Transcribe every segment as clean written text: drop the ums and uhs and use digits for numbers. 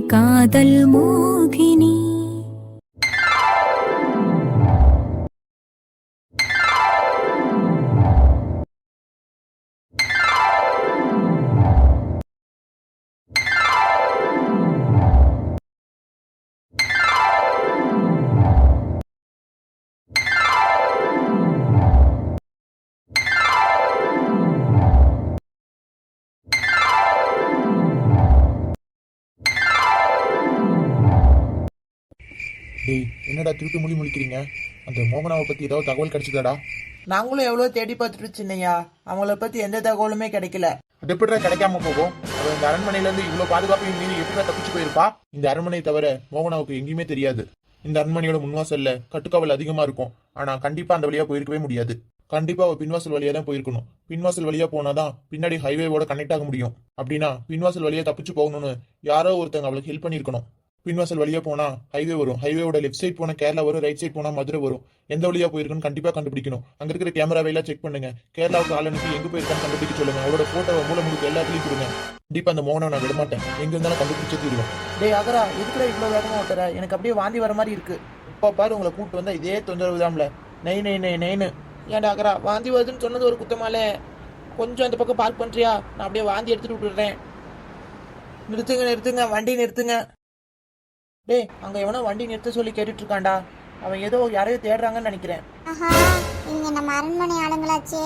காதல் மோகினி. டேய், என்னடா திருட்டு மொழி முழிக்கிறீங்க? அந்த மோகனாவை பத்தி ஏதாவது தகவல் கிடைச்சதாடா? நாங்களும் எவ்வளவு தேடி பார்த்துட்டு சின்னையா, அவங்கள பத்தி எந்த தகவலுமே கிடைக்கல. அது எப்படிடா கிடைக்காம போகும்? அவன் இந்த அரண்மனையில இருந்து இவ்வளவு பாதுகாப்பையும் மீறி எப்படிடா தப்பிச்சு போயிருப்பா? இந்த அரண்மனை தவிர மோகனாவுக்கு எங்கேயுமே தெரியாது. இந்த அரண்மனையோட முன்வாசல்ல கட்டுக்காவல் அதிகமா இருக்கும். ஆனா கண்டிப்பா அந்த வழியா போயிருக்கவே முடியாது. கண்டிப்பா அவ பின்வாசல் வழியா தான் போயிருக்கணும். பின்வாசல் வழியா போனாதான் பின்னாடி ஹைவேவோட கனெக்ட் ஆக முடியும். அப்படின்னா பின்வாசல் வழியா தப்பிச்சு போகணும்னு யாரோ ஒருத்தங்க அவளுக்கு ஹெல்ப் பண்ணிருக்கணும். பின்வாசல் வழியா போனா ஹைவே வரும். ஹைவேவோட லெஃப்ட் சைட் போனா கேரளா வரும், ரைட் சைட் போனா மதுரை வரும். எந்த வழியா போயிருக்குன்னு கண்டிப்பா கண்டுபிடிக்கணும். அங்க இருக்கிற கேமராவை எல்லாம் செக் பண்ணுங்க. கேரளாவுக்கு ஆள் அனுப்பி எங்க போயிருக்கான்னு கண்டுபிடிக்க சொல்லுங்க. அவரோட போட்டோவை மூல முழுக்க எல்லாத்துலயும் கொடுங்க. கண்டிப்பா அந்த மோகனை நான் விடமாட்டேன். எங்க இருந்தாலும் கண்டுபிடிச்சே தீருவேன். டேய் அகரா, எதுக்குடா இவ்வளவு வேகமா ஓட்டுற? எனக்கு அப்படியே வாந்தி வர மாதிரி இருக்கு. இப்ப பாரு, உங்களை கூப்பிட்டு வந்தா இதே தொந்தரவு தான்ல. நெய் நெய் நெய் நெய்னு. ஏன்டா அகரா, வாந்தி வருதுன்னு சொன்னது ஒரு குத்தமாலே? கொஞ்சம் அந்த பக்கம் பார்க் பண்றியா? நான் அப்படியே வாந்தி எடுத்துட்டு விட்டுடுறேன். நிறுத்துங்க நிறுத்துங்க, வண்டி நிறுத்துங்க. டேய், அங்க எவனோ வண்டி நிறுத்த சொல்லி கேட்டுட்டு இருக்கான்டா. அவன் ஏதோ யாரையோ தேடுறாங்கன்னு நினைக்கிறேன். ஆஹா, இவங்க நம்ம அரண்மனை ஆளுங்களாச்சே.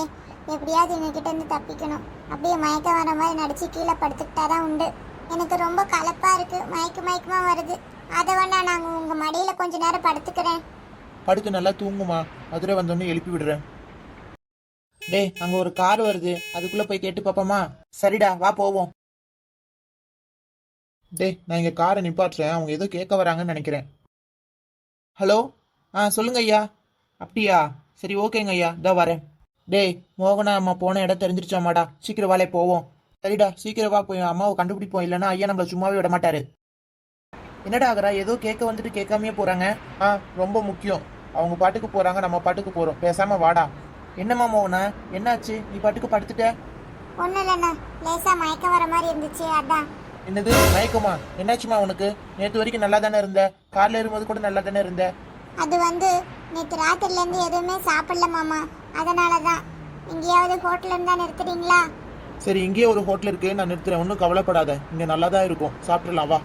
எப்படியாவது இவங்க கிட்ட இருந்து தப்பிக்கணும். அப்படியே மயக்க வர மாதிரி நடிச்சு கீழே படுத்துக்கிட்டாதான் உண்டு. எனக்கு ரொம்ப கலப்பா இருக்கு, மயக்கமா வருது. அதை வேணா நாங்க உங்க மடியில கொஞ்ச நேரம் படுத்துக்கிறேன். படுத்து நல்லா தூங்குமா, மதுரை வந்தோடனே எழுப்பி விடுறேன். டேய், அங்க ஒரு கார் வருது, அதுக்குள்ள போய் கேட்டு பாப்போமா? சரிடா, வா போவோம். டேய், நான் இங்க காரை நிப்பாட்டுறேன். அவங்க ஏதோ கேட்க வராங்கன்னு நினைக்கிறேன். ஹலோ, சொல்லுங்க ஐயா. அப்படியா? சரி, ஓகேங்க ஐயா, இதோ வரேன். டேய், மோகனா அம்மா போன இடம் தெரிஞ்சிருச்சாமாடா. சீக்கிரம் வாலே போவோம். சரிடா, சீக்கிரம் வா, போய் அம்மாவை கண்டுபிடிப்போம். இல்லைன்னா ஐயா நம்மள சும்மாவே விட மாட்டாரு. என்னடா ஆகுறா, ஏதோ கேட்க வந்துட்டு கேட்காமையே போறாங்க. ரொம்ப முக்கியம். அவங்க பாட்டுக்கு போறாங்க, நம்ம பாட்டுக்கு போறோம். பேசாம வாடா. என்னம்மா மோகனா, என்னாச்சு? நீ பாட்டுக்கு படுத்துட்ட? ஒன்னும் இல்லைண்ணா, லேசா மயக்கம் வர மாதிரி இருந்துச்சு, அதான். என்னது மயக்கமா? என்னாச்சுமா உனக்கு? நேற்று வரைக்கும் நல்லா தானே இருந்த, கார்ல ஏறும்போது கூட நல்லா தானே இருந்த. அது நேற்று ராத்திரில இருந்து எதுவுமே சாப்பிடல மாமா, அதனாலதான். எங்கேயாவது ஹோட்டல் இருந்தா நிறுத்துறீங்களா? சரி, இங்கேயே ஒரு ஹோட்டல் இருக்கு, நான் நிறுத்துறேன். ஒன்றும் கவலைப்படாத, இங்க நல்லா தான் இருக்கும். சாப்பிடலாம் வா.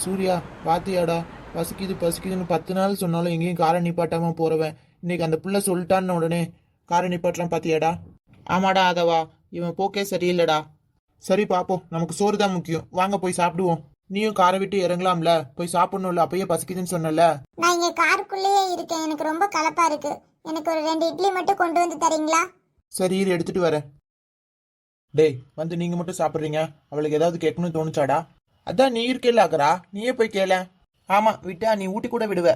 சூர்யா, பாத்தியாடா, பசிக்குதுன்னு 10 நாள் சொன்னாலும் எங்கேயும் காரை நிப்பாட்டாம போறவன் இன்னைக்கு அந்த புள்ள சொல்லிட்டான்னு உடனே காரை நிப்பாட்டலாம். பாத்தியாடா? ஆமாடா ஆதவா, இவன் போக்கே சரியில்லடா. சரி பாப்போம், நமக்கு சோறு தான் முக்கியம். வாங்க போய் சாப்பிடுவோம். நீயும் காரை விட்டு இறங்கலாம்ல, போய் சாப்பிடணும்ல, அப்பயே பசிக்குதுன்னு சொன்னல. நான் இங்க காருக்குள்ளேயே இருக்கேன், எனக்கு ரொம்ப கலப்பா இருக்கு. எனக்கு ஒரு 2 இட்லி மட்டும் கொண்டு வந்து தரீங்களா? சரி, இரு, எடுத்துட்டு வரேன். டேய், வந்து நீங்க மட்டும் சாப்பிடுறீங்க, அவளுக்கு ஏதாவது கேட்கணும்னு தோணுச்சாடா? அதான் நீ இருக்கேல்ல ஆகரா, நீயே போய் கேள. ஆமா, விட்டா நீ ஊட்டி கூட விடுவ.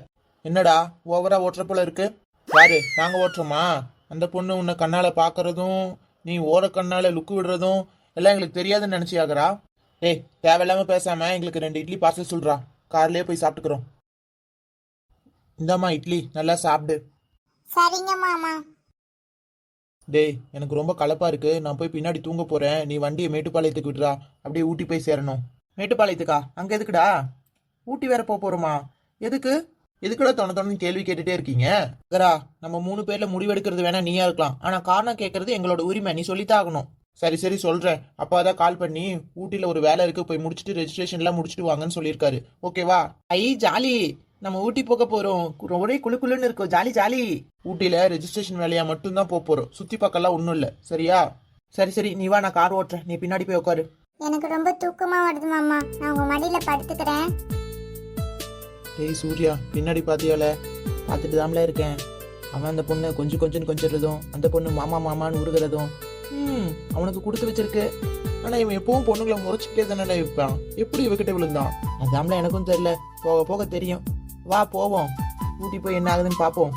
என்னடா ஓவரா ஓட்டுற போல இருக்கு? யாரு, நாங்க ஓட்டுறோமா? அந்த பொண்ணு உன்னை கண்ணால பாக்குறதும் நீ ஓர கண்ணால லுக்கு விடுறதும் எல்லாம் எங்களுக்கு தெரியாதுன்னு நினைச்சியாகரா? டேய், தேவையில்லாம பேசாம எங்களுக்கு 2 இட்லி பார்சல் சொல்றா. கார்லயே போய் சாப்பிட்டுக்கிறோம். இந்தாம்மா இட்லி, நல்லா சாப்பிடு. சரிங்க மாமா. டேய், எனக்கு ரொம்ப கலப்பா இருக்கு, நான் போய் பின்னாடி தூங்க போறேன். நீ வண்டியை மேட்டுப்பாளையத்துக்கு விடுறா, அப்படியே ஊட்டி போய் சேரணும். மேட்டுப்பாளையத்துக்கா? அங்க எதுக்குடா? ஊட்டி வேற போறோமா? எதுக்கு? எதுக்குடா தொண கேள்வி கேட்டுட்டே இருக்கீங்க? ஆகரா, நம்ம 3 பேர்ல முடிவெடுக்கிறது வேணா நீயா இருக்கலாம், ஆனா காரணம் கேட்கறது எங்களோட உரிமை. நீ சொல்லித்தான் ஆகணும். சரி சொல்றேன். அப்பாதான் கால் பண்ணி ஊட்டில ஒரு வேலை இருக்கு, போய் முடிச்சுட்டு ரெஜிஸ்ட்ரேஷன் எல்லாம் முடிச்சுட்டு வாங்கன்னு சொல்லியிருக்காரு. ஓகேவா? ஜாலி, நம்ம ஊட்டி போக போறோம். ஒரே குளுன்னு இருக்கும். Jolly jolly. ஊட்டில ரெஜிஸ்ட்ரேஷன் வேலையா மட்டும் தான் போறோம். சுத்தி பார்க்கலாம் ஒண்ணும் இல்ல. சரியா? சரி, நீ வா, நான் கார் ஓட்டுறேன், நீ பின்னாடி போய் உட்காரு. எனக்கு ரொம்ப தூக்கமா வருது மாமா, நான் உங்க மடியில படுத்துக்கிறேன். டேய் சூர்யா, பின்னாடி பாத்தியால? பார்த்துட்டு தான்ல இருக்கேன். அவன் அந்த பொண்ணு கொஞ்சம் கொஞ்சிறதும், அந்த பொண்ணு மாமா மாமான்னு உருகிறதும் அவனுக்கு கொடுத்து வச்சிருக்கு. ஆனா இவன் எப்பவும் பொண்ணுங்களை முறைச்சிட்டே தானே இருப்பான். எப்படி இவகிட்ட விழுந்தான்? அதாம்ல எனக்கும் தெரியல, போக போக தெரியும். வா போவோம், ஊட்டி போய் என்ன ஆகுதுன்னு பாப்போம்.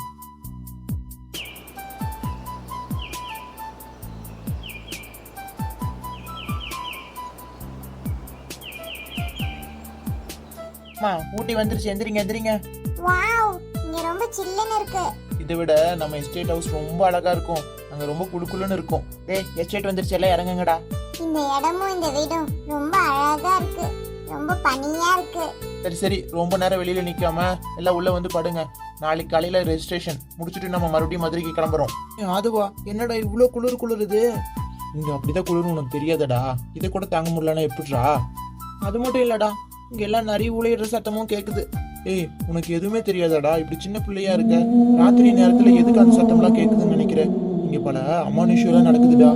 ஊட்டி வந்துருச்சு, எந்திரிங்க. வாவ், இங்க ரொம்ப சில்லுன்னு இருக்கு. இதை விட நம்ம எஸ்டேட் ஹவுஸ் ரொம்ப அழகா இருக்கும். அங்க ரொம்ப குளுக்குளுன்னு இருக்கும். டேய், எஸ்டேட் வந்துருச்சு, எல்லாம் இறங்குங்கடா. இந்த இடமும் இந்த வீடும் ரொம்ப அழகா இருக்கு. ரொம்ப பனியா இருக்கு. சரி சரி, ரொம்ப நேரம் வெளியில நிக்காம எல்லாம் உள்ள வந்து படுங்க. நாளைக்கு காலையில ரெஜிஸ்ட்ரேஷன் முடிச்சுட்டு நம்ம மறுபடியும் மதுரைக்கு கிளம்புறோம். அதுவா என்னடா இவ்வளோ குளிருது? இங்க அப்படிதான் குளிரும் உனக்கு தெரியாதடா. இதை கூட தாங்க முடியலன்னா எப்படிடா? அது மட்டும் இல்லடா, இங்க எல்லாம் நிறைய ஊழியர் சத்தமும் கேக்குது. ஏய், உனக்கு எதுவுமே தெரியாதாடா? இப்படி சின்ன பிள்ளையா இருக்க, ராத்திரி நேரத்துல எதுக்கு அந்த சத்தம்லாம் கேக்குதுன்னு நினைக்கிறேன். இங்க பல அமானுஷ்யம் நடக்குதுடா.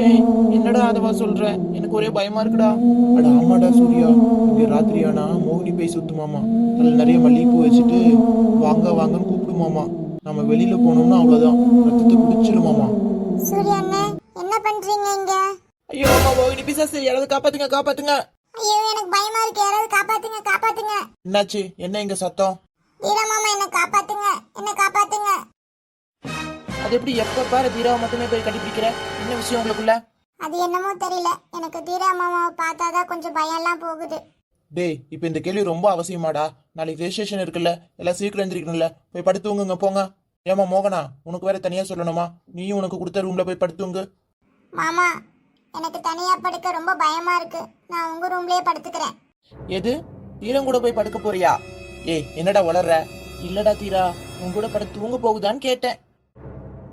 ஏய் என்னடா அதவா சொல்ற? எனக்கு ஒரே பயமா இருக்குடா. அட ஆமாடா சூர்யா, இங்க ராத்திரியானா மோகினி பேய் சுத்துமாமா. அதில் நிறைய மல்லிகைப்பூ வச்சுட்டு வாங்க வாங்கன்னு கூப்பிடுமாமா. நம்ம வெளியில போனோம்னா அவ்வளவுதான், ரத்தத்தை குடிச்சிருமாமா. சூர்யா அண்ணன், என்ன பண்றீங்க இங்க? ஐயோ அம்மா, மோகினி பிசாசு, யாராவது காப்பாத்துங்க. ஐயோ, எனக்கு பயமா இருக்கு. யாராவது காப்பாத்துங்க. என்னாச்சு? என்ன இங்க சத்தம்? தீரா மாமா, என்ன காப்பாத்துங்க. அது எப்படி எப்ப பாரு தீராவை மட்டுமே போய் கண்டுபிடிக்கிற? என்ன விஷயம் உங்களுக்குள்ள? அது என்னமோ தெரியல, எனக்கு தீரா மாமாவை பார்த்தாதான் கொஞ்சம் பயம்லாம் போகுது. டேய், இப்போ இந்த கேள்வி ரொம்ப அவசியமாடா. நாளைக்கு ரெஜிஸ்ட்ரேஷன் இருக்குல்ல, எல்லாம் சீக்கிரம் எந்திரிக்கணும்ல. போய் படுத்துவங்க போங்க. ஏமா மோகனா, உனக்கு வேற தனியா சொல்லணுமா? நீயும் உனக்கு கொடுத்த ரூம்ல போய் படுத்துவங்க. மாமா, எனக்கு தனியா படுக்க ரொம்ப பயமா இருக்கு. நான் உங்க ரூம்லயே படுத்துக்கிறேன். எது? தீரம் கூட போய் படுக்க போறியா? ஏய், என்னடா வளர்ற? இல்லடா தீரா, உன் கூட படுத்து தூங்க போகுதான்னு கேட்டேன்.